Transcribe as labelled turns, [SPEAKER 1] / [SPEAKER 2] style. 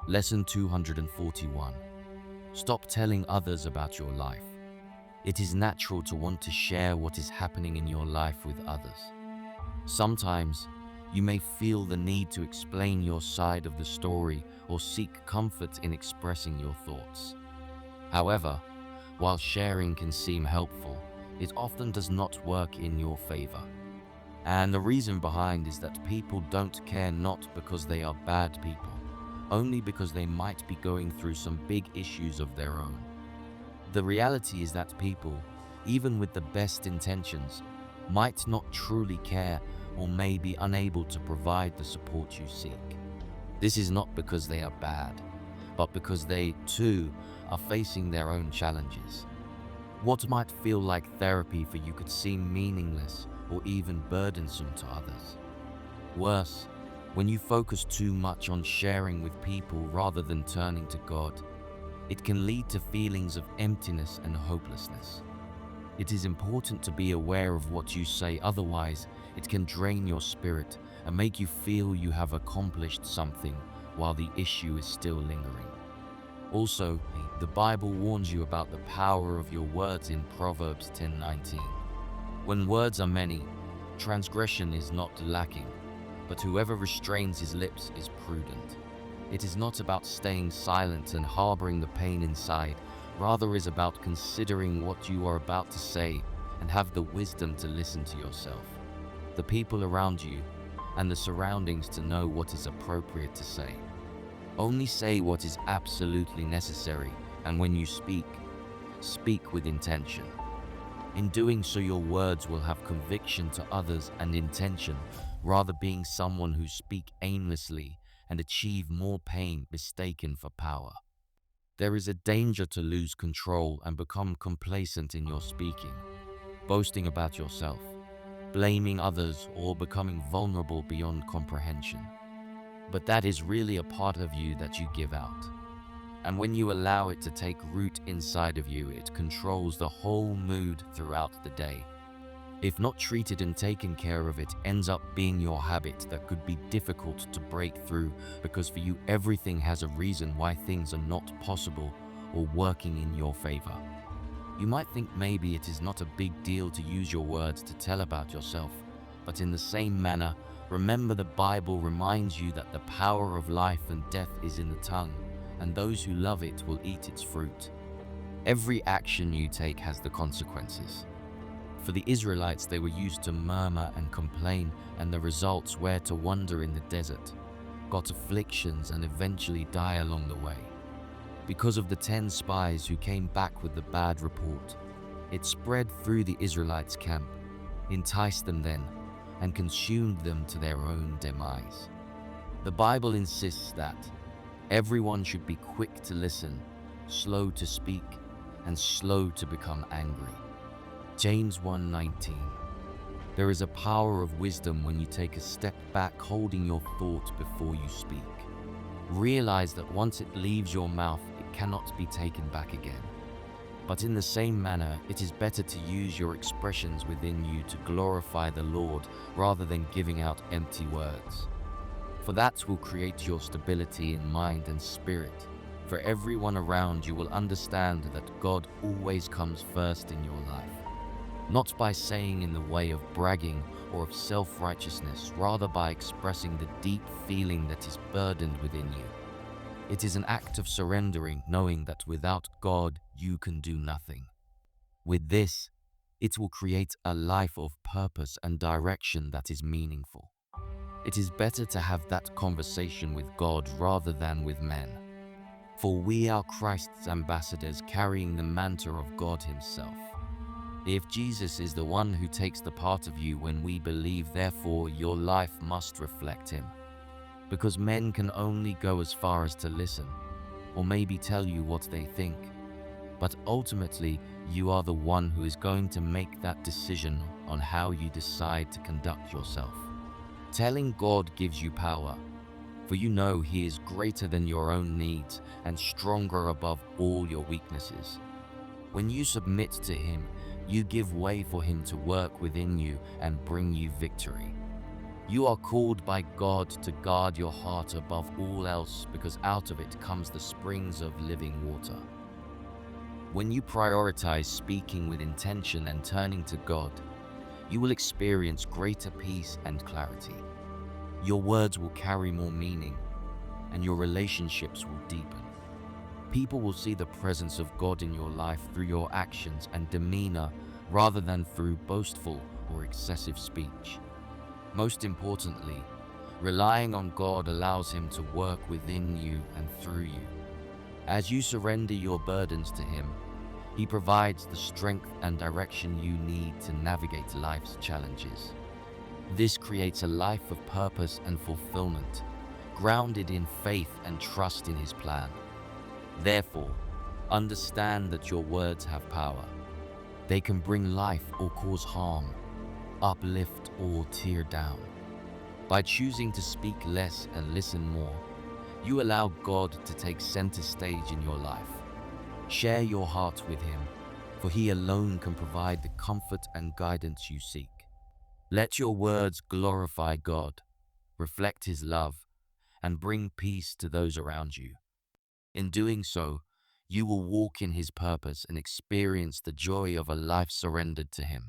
[SPEAKER 1] Lesson 241. Stop telling others about your life. It is natural to want to share what is happening in your life with others. Sometimes, you may feel the need to explain your side of the story or seek comfort in expressing your thoughts. However, while sharing can seem helpful, it often does not work in your favor. And the reason behind is that people don't care, not because they are bad people, only because they might be going through some big issues of their own. The reality is that people, even with the best intentions, might not truly care or may be unable to provide the support you seek. This is not because they are bad, but because they, too, are facing their own challenges. What might feel like therapy for you could seem meaningless or even burdensome to others. Worse, when you focus too much on sharing with people rather than turning to God, it can lead to feelings of emptiness and hopelessness. It is important to be aware of what you say, otherwise it can drain your spirit and make you feel you have accomplished something while the issue is still lingering. Also, the Bible warns you about the power of your words in Proverbs 10:19. When words are many, transgression is not lacking, but whoever restrains his lips is prudent. It is not about staying silent and harboring the pain inside, rather is about considering what you are about to say and have the wisdom to listen to yourself, the people around you, and the surroundings to know what is appropriate to say. Only say what is absolutely necessary, and when you speak, speak with intention. In doing so, your words will have conviction to others and intention, rather being someone who speak aimlessly and achieve more pain mistaken for power. There is a danger to lose control and become complacent in your speaking, boasting about yourself, blaming others, or becoming vulnerable beyond comprehension. But that is really a part of you that you give out. And when you allow it to take root inside of you, it controls the whole mood throughout the day. If not treated and taken care of, it ends up being your habit that could be difficult to break through, because for you everything has a reason why things are not possible or working in your favor. You might think maybe it is not a big deal to use your words to tell about yourself, but in the same manner, remember the Bible reminds you that the power of life and death is in the tongue, and those who love it will eat its fruit. Every action you take has the consequences. For the Israelites, they were used to murmur and complain, and the results were to wander in the desert, got afflictions, and eventually die along the way. Because of the 10 spies who came back with the bad report, it spread through the Israelites' camp, enticed them then, and consumed them to their own demise. The Bible insists that everyone should be quick to listen, slow to speak, and slow to become angry. James 1:19. There is a power of wisdom when you take a step back, holding your thought before you speak. Realize that once it leaves your mouth, it cannot be taken back again. But in the same manner, it is better to use your expressions within you to glorify the Lord rather than giving out empty words. For that will create your stability in mind and spirit. For everyone around you will understand that God always comes first in your life. Not by saying in the way of bragging or of self-righteousness, rather by expressing the deep feeling that is burdened within you. It is an act of surrendering, knowing that without God you can do nothing. With this, it will create a life of purpose and direction that is meaningful. It is better to have that conversation with God rather than with men. For we are Christ's ambassadors, carrying the mantle of God Himself. If Jesus is the one who takes the part of you when we believe, therefore your life must reflect Him. Because men can only go as far as to listen, or maybe tell you what they think. But ultimately, you are the one who is going to make that decision on how you decide to conduct yourself. Telling God gives you power, for you know He is greater than your own needs and stronger above all your weaknesses. When you submit to Him, you give way for Him to work within you and bring you victory. You are called by God to guard your heart above all else because out of it comes the springs of living water. When you prioritize speaking with intention and turning to God, you will experience greater peace and clarity. Your words will carry more meaning, and your relationships will deepen. People will see the presence of God in your life through your actions and demeanor rather than through boastful or excessive speech. Most importantly, relying on God allows Him to work within you and through you. As you surrender your burdens to Him, He provides the strength and direction you need to navigate life's challenges. This creates a life of purpose and fulfillment, grounded in faith and trust in His plan. Therefore, understand that your words have power. They can bring life or cause harm, uplift or tear down. By choosing to speak less and listen more, you allow God to take center stage in your life. Share your heart with Him, for He alone can provide the comfort and guidance you seek. Let your words glorify God, reflect His love, and bring peace to those around you. In doing so, you will walk in His purpose and experience the joy of a life surrendered to Him.